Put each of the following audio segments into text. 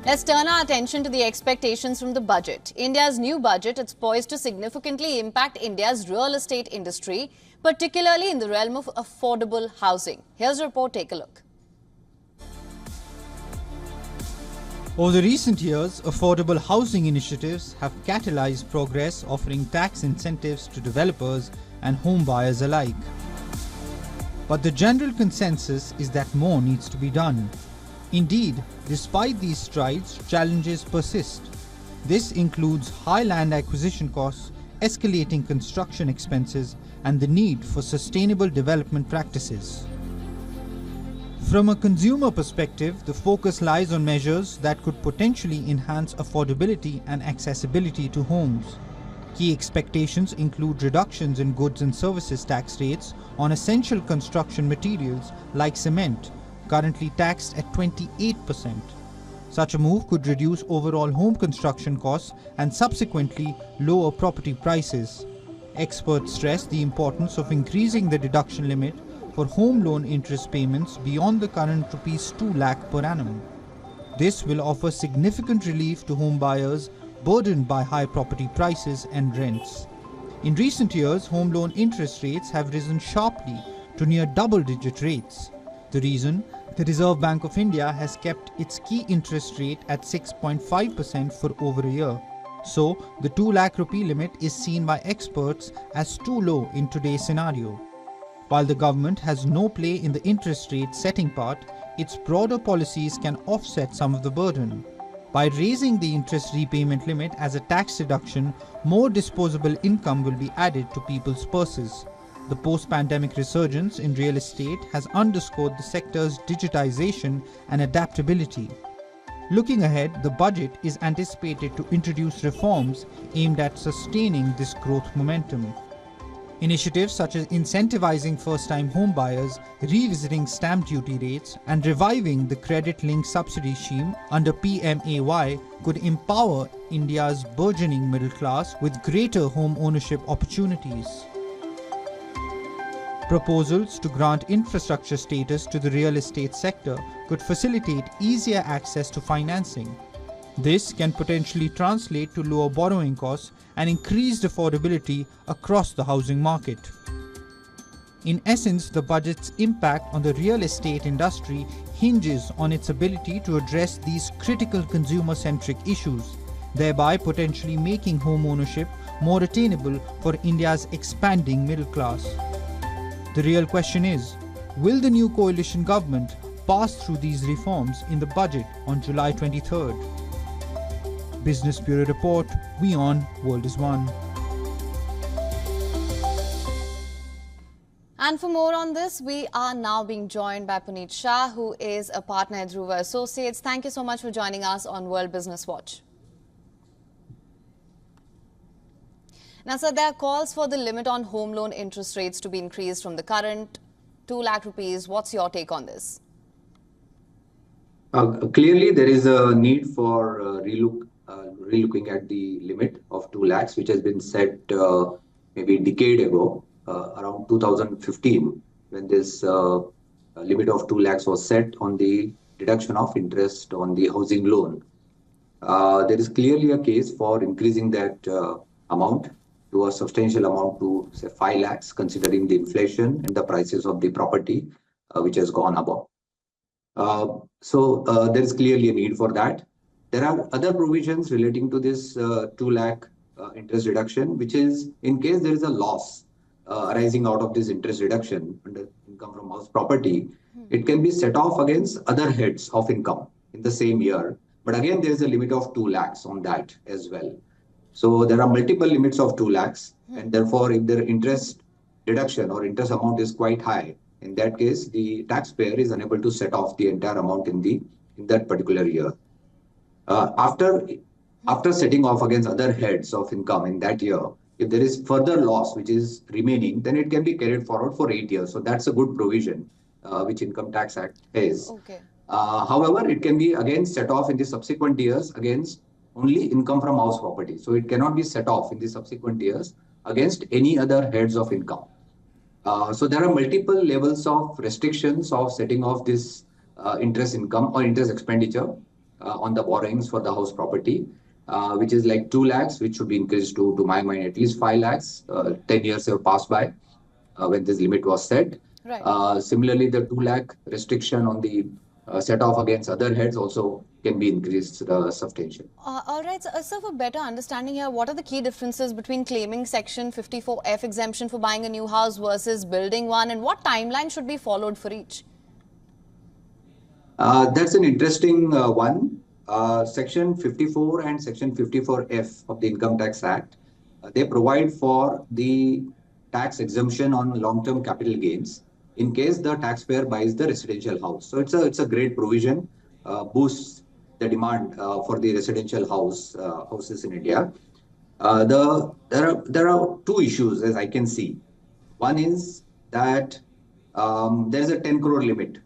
Let's turn our attention to the expectations from the budget. India's new budget is poised to significantly impact India's real estate industry, particularly in the realm of affordable housing. Here's a report, take a look. Over the recent years, affordable housing initiatives have catalyzed progress, offering tax incentives to developers and home buyers alike. But the general consensus is that more needs to be done. Indeed, despite these strides, challenges persist. This includes high land acquisition costs, escalating construction expenses, and the need for sustainable development practices. From a consumer perspective, the focus lies on measures that could potentially enhance affordability and accessibility to homes. Key expectations include reductions in goods and services tax rates on essential construction materials like cement, currently taxed at 28%. Such a move could reduce overall home construction costs and subsequently lower property prices. Experts stress the importance of increasing the deduction limit for home loan interest payments beyond the current Rs 2 lakh per annum. This will offer significant relief to home buyers burdened by high property prices and rents. In recent years, home loan interest rates have risen sharply to near double-digit rates. The reason? The Reserve Bank of India has kept its key interest rate at 6.5% for over a year. So, the 2 lakh rupee limit is seen by experts as too low in today's scenario. While the government has no play in the interest rate setting part, its broader policies can offset some of the burden. By raising the interest repayment limit as a tax deduction, more disposable income will be added to people's purses. The post-pandemic resurgence in real estate has underscored the sector's digitization and adaptability. Looking ahead, the budget is anticipated to introduce reforms aimed at sustaining this growth momentum. Initiatives such as incentivizing first-time home buyers, revisiting stamp duty rates, and reviving the credit-linked subsidy scheme under PMAY could empower India's burgeoning middle class with greater home ownership opportunities. Proposals to grant infrastructure status to the real estate sector could facilitate easier access to financing. This can potentially translate to lower borrowing costs and increased affordability across the housing market. In essence, the budget's impact on the real estate industry hinges on its ability to address these critical consumer-centric issues, thereby potentially making home ownership more attainable for India's expanding middle class. The real question is, will the new coalition government pass through these reforms in the budget on July 23rd? Business Bureau Report, WION World is One. And for more on this, we are now being joined by Puneet Shah, who is a partner at Dhruva Associates. Thank you so much for joining us on World Business Watch. Now, sir, there are calls for the limit on home loan interest rates to be increased from the current 2 lakh rupees. What's your take on this? Clearly, there is a need for relooking at the limit of 2 lakhs, which has been set maybe a decade ago, around 2015, when this limit of 2 lakhs was set on the deduction of interest on the housing loan. There is clearly a case for increasing that amount to a substantial amount to say 5 lakhs, considering the inflation and the prices of the property, which has gone above. So there is clearly a need for that. There are other provisions relating to this 2 lakh interest reduction, which is in case there is a loss arising out of this interest reduction under income from house property, it can be set off against other heads of income in the same year. But again, there is a limit of 2 lakhs on that as well. So there are multiple limits of 2 lakhs, and therefore if the interest deduction or interest amount is quite high, in that case, the taxpayer is unable to set off the entire amount in that particular year. After setting off against other heads of income in that year, if there is further loss which is remaining, then it can be carried forward for 8 years. So that's a good provision which Income Tax Act has. Okay. However, it can be again set off in the subsequent years against only income from house property. So it cannot be set off in the subsequent years against any other heads of income. So there are multiple levels of restrictions of setting off this interest income or interest expenditure. on the borrowings for the house property, which is like 2 lakhs, which should be increased to my mind, at least 5 lakhs. 10 years have passed by when this limit was set. Right. Similarly, the 2 lakh restriction on the set off against other heads also can be increased substantially. All right, so for better understanding here, what are the key differences between claiming Section 54F exemption for buying a new house versus building one, and what timeline should be followed for each? That's an interesting one. Section 54 and Section 54F of the Income Tax Act, they provide for the tax exemption on long-term capital gains in case the taxpayer buys the residential house. So it's a great provision, boosts the demand for the residential houses in India. There are two issues as I can see. One is that there is a 10 crore limit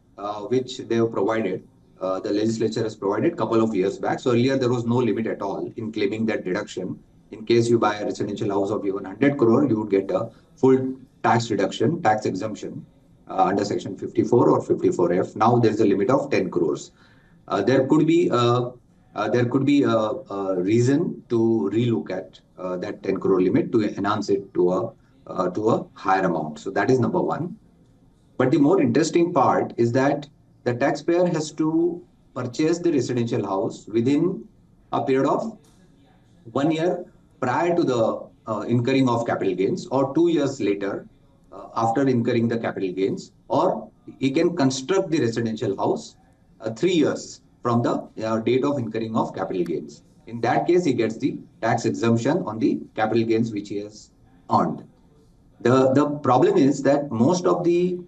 which they have provided. The legislature has provided a couple of years back. So earlier there was no limit at all in claiming that deduction. In case you buy a residential house of even 100 crore, you would get a full tax reduction, tax exemption under Section 54 or 54F. Now there is a limit of 10 crores. There could be a reason to relook at that 10 crore limit to enhance it to a higher amount. So that is number one. But the more interesting part is that the taxpayer has to purchase the residential house within a period of 1 year prior to the incurring of capital gains, or 2 years later after incurring the capital gains, or he can construct the residential house 3 years from the date of incurring of capital gains. In that case, he gets the tax exemption on the capital gains which he has earned. The problem is that most of the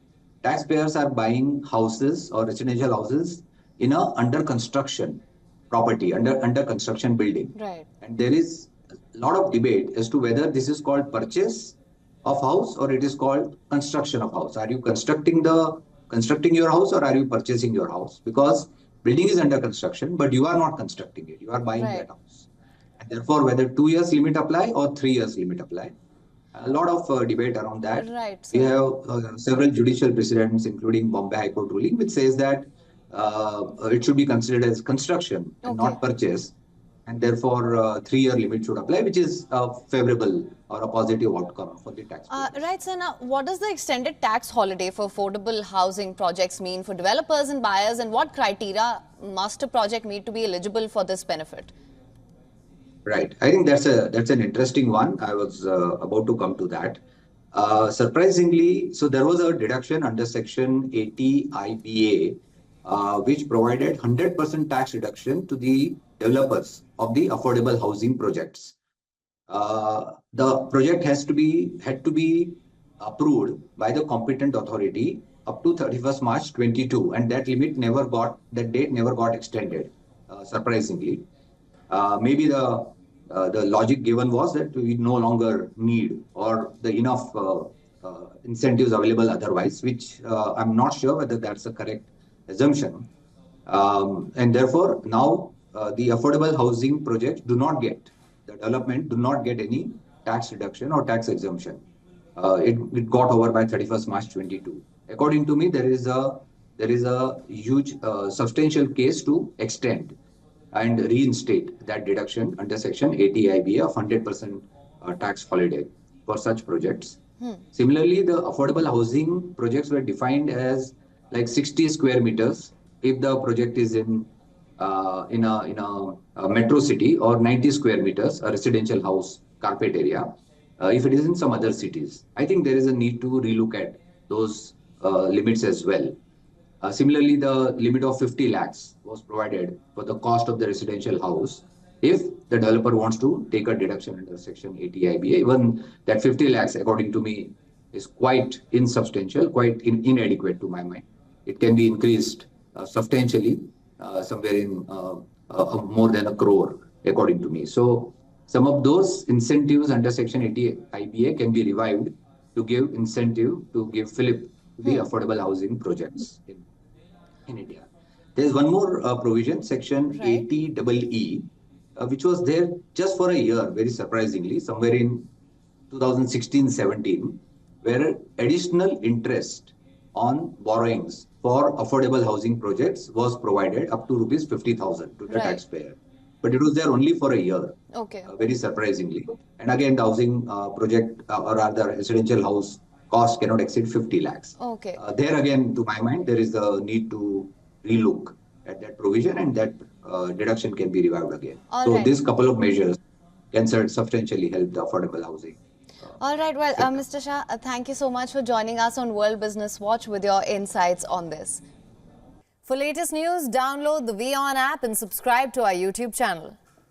taxpayers are buying houses or residential houses in a under construction property, under construction building. Right. And there is a lot of debate as to whether this is called purchase of house or it is called construction of house. Are you constructing your house or are you purchasing your house? Because building is under construction, but you are not constructing it. You are buying that house. And therefore, whether 2 years limit apply or 3 years limit apply. A lot of debate around that. Right. We have several judicial precedents, including Bombay High Court ruling, which says that it should be considered as construction and not purchase. And therefore, 3-year limit should apply, which is a favorable or a positive outcome for the taxpayer. Right, so now what does the extended tax holiday for affordable housing projects mean for developers and buyers, and what criteria must a project meet to be eligible for this benefit? Right. I think that's an interesting one. I was about to come to that. Surprisingly, so there was a deduction under Section 80 IBA, which provided 100% tax reduction to the developers of the affordable housing projects. The project had to be approved by the competent authority up to 31st March 22, and that date never got extended. Surprisingly, maybe the logic given was that we no longer need or the enough incentives available otherwise, which I'm not sure whether that's a correct assumption. And therefore, now the affordable housing projects do not get any tax reduction or tax exemption. It got over by 31st March 22. According to me, there is a huge substantial case to extend and reinstate that deduction under Section 80 IBA of 100% tax holiday for such projects. Similarly, the affordable housing projects were defined as like 60 square meters if the project is in a metro city, or 90 square meters, a residential house carpet area, if it is in some other cities. I think there is a need to relook at those limits as well. Similarly, the limit of 50 lakhs was provided for the cost of the residential house if the developer wants to take a deduction under Section 80 IBA. Even that 50 lakhs, according to me, is quite insubstantial, quite inadequate to my mind. It can be increased substantially, somewhere in more than 1 crore, according to me. So some of those incentives under Section 80 IBA can be revived to give incentive, to give fillip to the affordable housing projects in India. There is one more provision, Section 80 EE, which was there just for a year, very surprisingly, somewhere in 2016-17, where additional interest on borrowings for affordable housing projects was provided up to rupees 50,000 to the Right. taxpayer. But it was there only for a year, Okay. very surprisingly. And again, the housing project or rather residential house cost cannot exceed 50 lakhs. Okay. There again, to my mind, there is the need to relook at that provision and that deduction can be revived again. All So right. this couple of measures can substantially help the affordable housing. All right. Well, sector. Mr. Shah, thank you so much for joining us on World Business Watch with your insights on this. For latest news, download the WION app and subscribe to our YouTube channel.